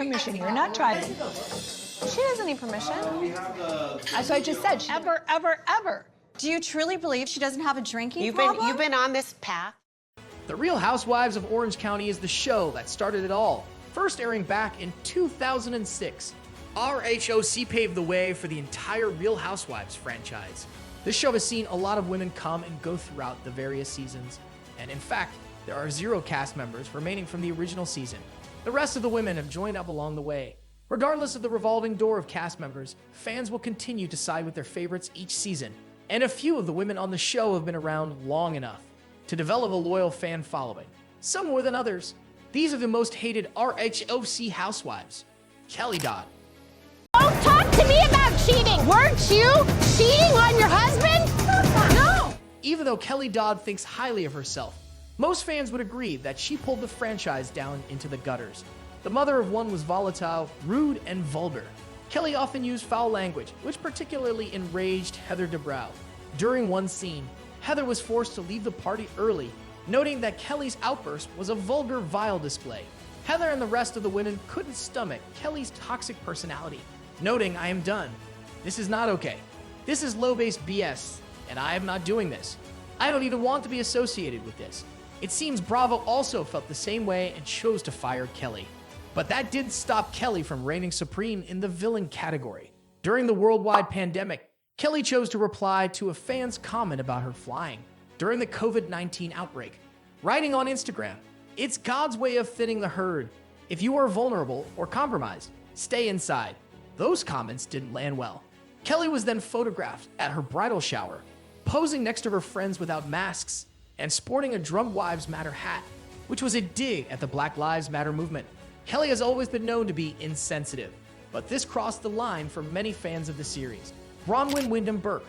permission. You're not driving. She doesn't need permission. As I just said, ever, ever, ever. Do you truly believe she doesn't have a drinking problem? You've been on this path. The Real Housewives of Orange County is the show that started it all, first airing back in 2006. RHOC paved the way for the entire Real Housewives franchise. This show has seen a lot of women come and go throughout the various seasons, and in fact, there are 0 cast members remaining from the original season. The rest of the women have joined up along the way. Regardless of the revolving door of cast members, fans will continue to side with their favorites each season, and a few of the women on the show have been around long enough to develop a loyal fan following, some more than others. These are the most hated RHOC housewives. Kelly Dodd. Don't talk to me about cheating! Weren't you cheating on your husband? No! Even though Kelly Dodd thinks highly of herself, most fans would agree that she pulled the franchise down into the gutters. The mother of one was volatile, rude, and vulgar. Kelly often used foul language, which particularly enraged Heather Dubrow. During one scene, Heather was forced to leave the party early, noting that Kelly's outburst was a vulgar, vile display. Heather and the rest of the women couldn't stomach Kelly's toxic personality, noting, "I am done. This is not okay. This is low-based BS, and I am not doing this. I don't even want to be associated with this." It seems Bravo also felt the same way and chose to fire Kelly. But that didn't stop Kelly from reigning supreme in the villain category. During the worldwide pandemic, Kelly chose to reply to a fan's comment about her flying during the COVID-19 outbreak, writing on Instagram, "It's God's way of thinning the herd. If you are vulnerable or compromised, stay inside." Those comments didn't land well. Kelly was then photographed at her bridal shower, posing next to her friends without masks and sporting a Drunk Wives Matter hat, which was a dig at the Black Lives Matter movement. Kelly has always been known to be insensitive, but this crossed the line for many fans of the series. Bronwyn Wyndham Burke.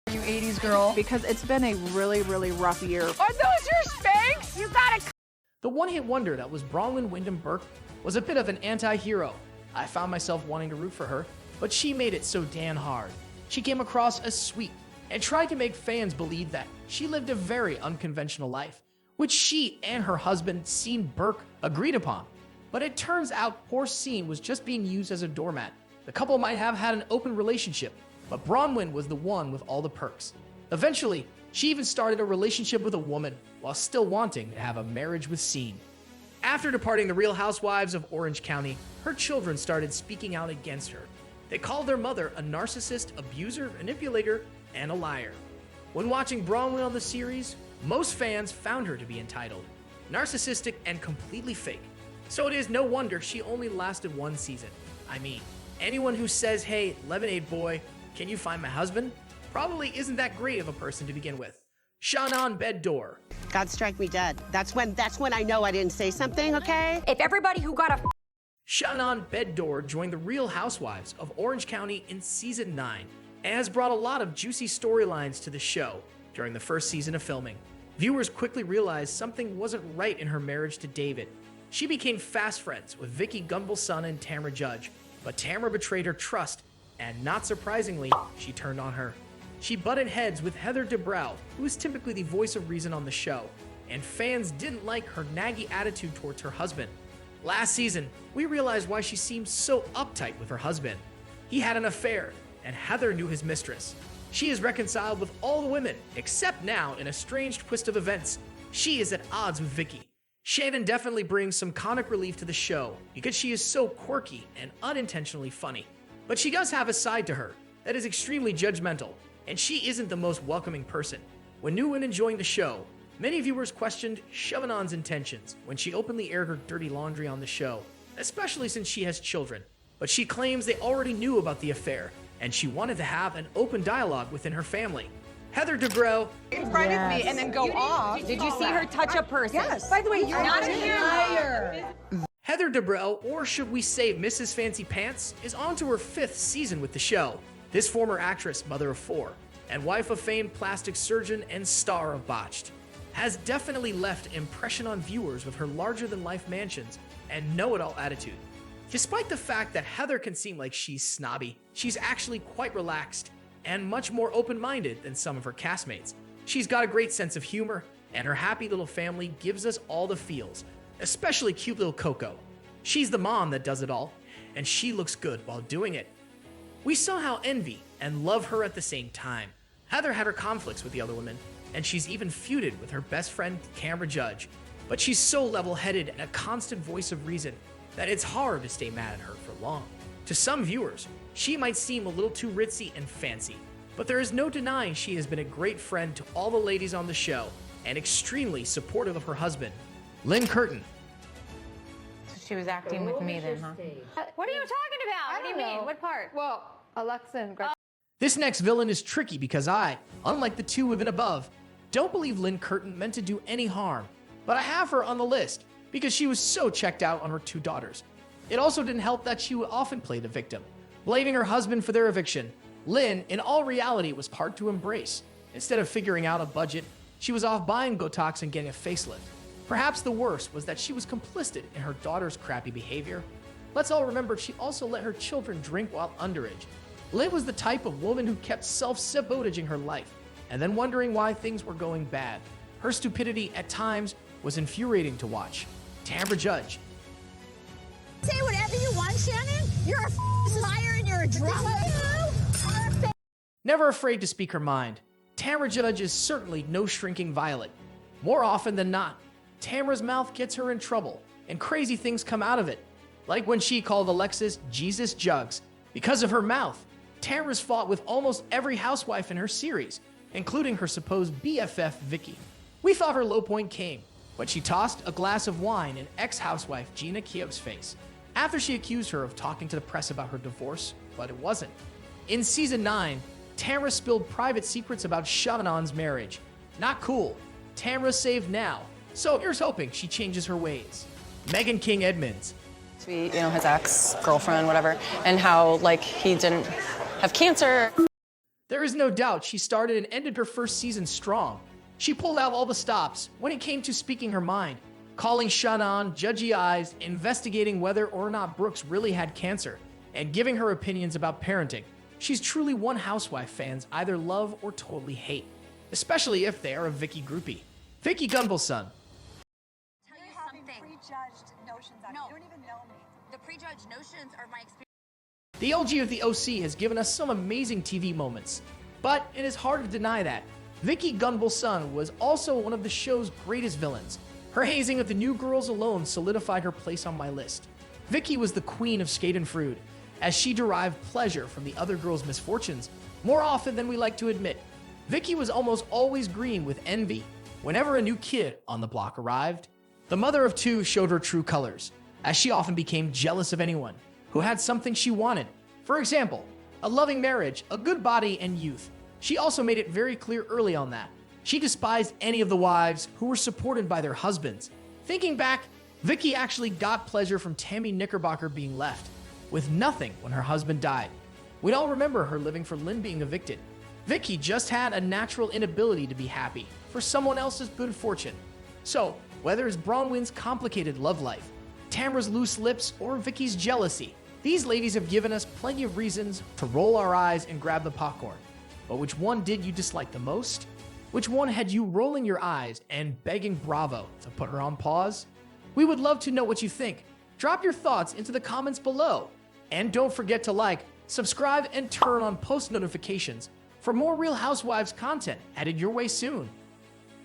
You 80s girl. Because it's been a really, really rough year. Are those your Spanx? You gotta. The one-hit wonder that was Bronwyn Wyndham Burke was a bit of an anti-hero. I found myself wanting to root for her, but she made it so damn hard. She came across as sweet and tried to make fans believe that she lived a very unconventional life, which she and her husband, Sean Burke, agreed upon. But it turns out poor Sean was just being used as a doormat. The couple might have had an open relationship, but Bronwyn was the one with all the perks. Eventually, she even started a relationship with a woman while still wanting to have a marriage with Sean. After departing the Real Housewives of Orange County, her children started speaking out against her. They called their mother a narcissist, abuser, manipulator, and a liar. When watching Bronwyn on the series, most fans found her to be entitled, narcissistic, and completely fake. So it is no wonder she only lasted one season. I mean, anyone who says, "Hey, Lemonade Boy, can you find my husband?" probably isn't that great of a person to begin with. Shannon Beddor. God strike me dead. That's when I know I didn't say something, okay? If everybody who got a Shannon Beddor joined the Real Housewives of Orange County in season 9 and has brought a lot of juicy storylines to the show during the first season of filming. Viewers quickly realized something wasn't right in her marriage to David. She became fast friends with Vicky Gumbelson and Tamra Judge, but Tamra betrayed her trust, and not surprisingly, she turned on her. She butted heads with Heather Dubrow, who is typically the voice of reason on the show, and fans didn't like her naggy attitude towards her husband. Last season, we realized why she seemed so uptight with her husband. He had an affair, and Heather knew his mistress. She is reconciled with all the women, except now, in a strange twist of events, she is at odds with Vicky. Shannon definitely brings some comic relief to the show because she is so quirky and unintentionally funny. But she does have a side to her that is extremely judgmental, and she isn't the most welcoming person. When new women joined the show, many viewers questioned Chevanon's intentions when she openly aired her dirty laundry on the show, especially since she has children. But she claims they already knew about the affair, and she wanted to have an open dialogue within her family. Heather Dubrow. In front of me and then go off. Did you see her touch a person? Yes. By the way, you're not a liar. Heather Dubrow, or should we say Mrs. Fancy Pants, is on to her 5th season with the show. This former actress, mother of 4, and wife of famed plastic surgeon and star of Botched, has definitely left an impression on viewers with her larger-than-life mansions and know-it-all attitude. Despite the fact that Heather can seem like she's snobby, she's actually quite relaxed and much more open-minded than some of her castmates. She's got a great sense of humor, and her happy little family gives us all the feels, especially cute little Coco. She's the mom that does it all, and she looks good while doing it. We somehow envy and love her at the same time. Heather had her conflicts with the other women, and she's even feuded with her best friend, Tamra Judge. But she's so level-headed and a constant voice of reason that it's hard to stay mad at her for long. To some viewers, she might seem a little too ritzy and fancy, but there is no denying she has been a great friend to all the ladies on the show and extremely supportive of her husband, Lynn Curtin. She was acting with me then, huh? What are you talking about? What do you mean? What part? Well, Alexa and Greg. This next villain is tricky because I, unlike the two women above, don't believe Lynn Curtin meant to do any harm, but I have her on the list because she was so checked out on her two daughters. It also didn't help that she would often play the victim, blaming her husband for their eviction. Lynn, in all reality, was hard to embrace. Instead of figuring out a budget, she was off buying Botox and getting a facelift. Perhaps the worst was that she was complicit in her daughter's crappy behavior. Let's all remember she also let her children drink while underage. Lynn was the type of woman who kept self-sabotaging her life and then wondering why things were going bad. Her stupidity at times was infuriating to watch. Tamra Judge. Say whatever you want, Shannon. You're a liar and you're a drunk. Never afraid to speak her mind, Tamra Judge is certainly no shrinking violet. More often than not, Tamra's mouth gets her in trouble, and crazy things come out of it. Like when she called Alexis Jesus Jugs. Because of her mouth, Tamra's fought with almost every housewife in her series, including her supposed BFF, Vicky. We thought her low point came when she tossed a glass of wine in ex-housewife Gina Kiev's face after she accused her of talking to the press about her divorce, but it wasn't. In season 9, Tamra spilled private secrets about Shannon's marriage. Not cool. Tamra's saved now, so here's hoping she changes her ways. Megan King Edmonds. His ex-girlfriend, whatever, and how, he didn't have cancer. There is no doubt she started and ended her first season strong. She pulled out all the stops when it came to speaking her mind, calling Shannon judgy eyes, investigating whether or not Brooks really had cancer, and giving her opinions about parenting. She's truly one housewife fans either love or totally hate, especially if they are a Vicky groupie. Vicky Gunvalson. Tell you something. Prejudged notions on no. You don't even know me. The prejudged notions are my experience. The LG of the OC has given us some amazing TV moments, but it is hard to deny that Vicky Gunvalson was also one of the show's greatest villains. Her hazing of the new girls alone solidified her place on my list. Vicky was the queen of Skate and Frood, as she derived pleasure from the other girls' misfortunes more often than we like to admit. Vicky was almost always green with envy whenever a new kid on the block arrived. The mother of two showed her true colors, as she often became jealous of anyone who had something she wanted. For example, a loving marriage, a good body, and youth. She also made it very clear early on that she despised any of the wives who were supported by their husbands. Thinking back, Vicky actually got pleasure from Tammy Knickerbocker being left with nothing when her husband died. We all remember her living for Lynn being evicted. Vicky just had a natural inability to be happy for someone else's good fortune. So, whether it's Bronwyn's complicated love life, Tamra's loose lips, or Vicky's jealousy, these ladies have given us plenty of reasons to roll our eyes and grab the popcorn. But which one did you dislike the most? Which one had you rolling your eyes and begging Bravo to put her on pause? We would love to know what you think. Drop your thoughts into the comments below. And don't forget to like, subscribe, and turn on post notifications for more Real Housewives content headed your way soon.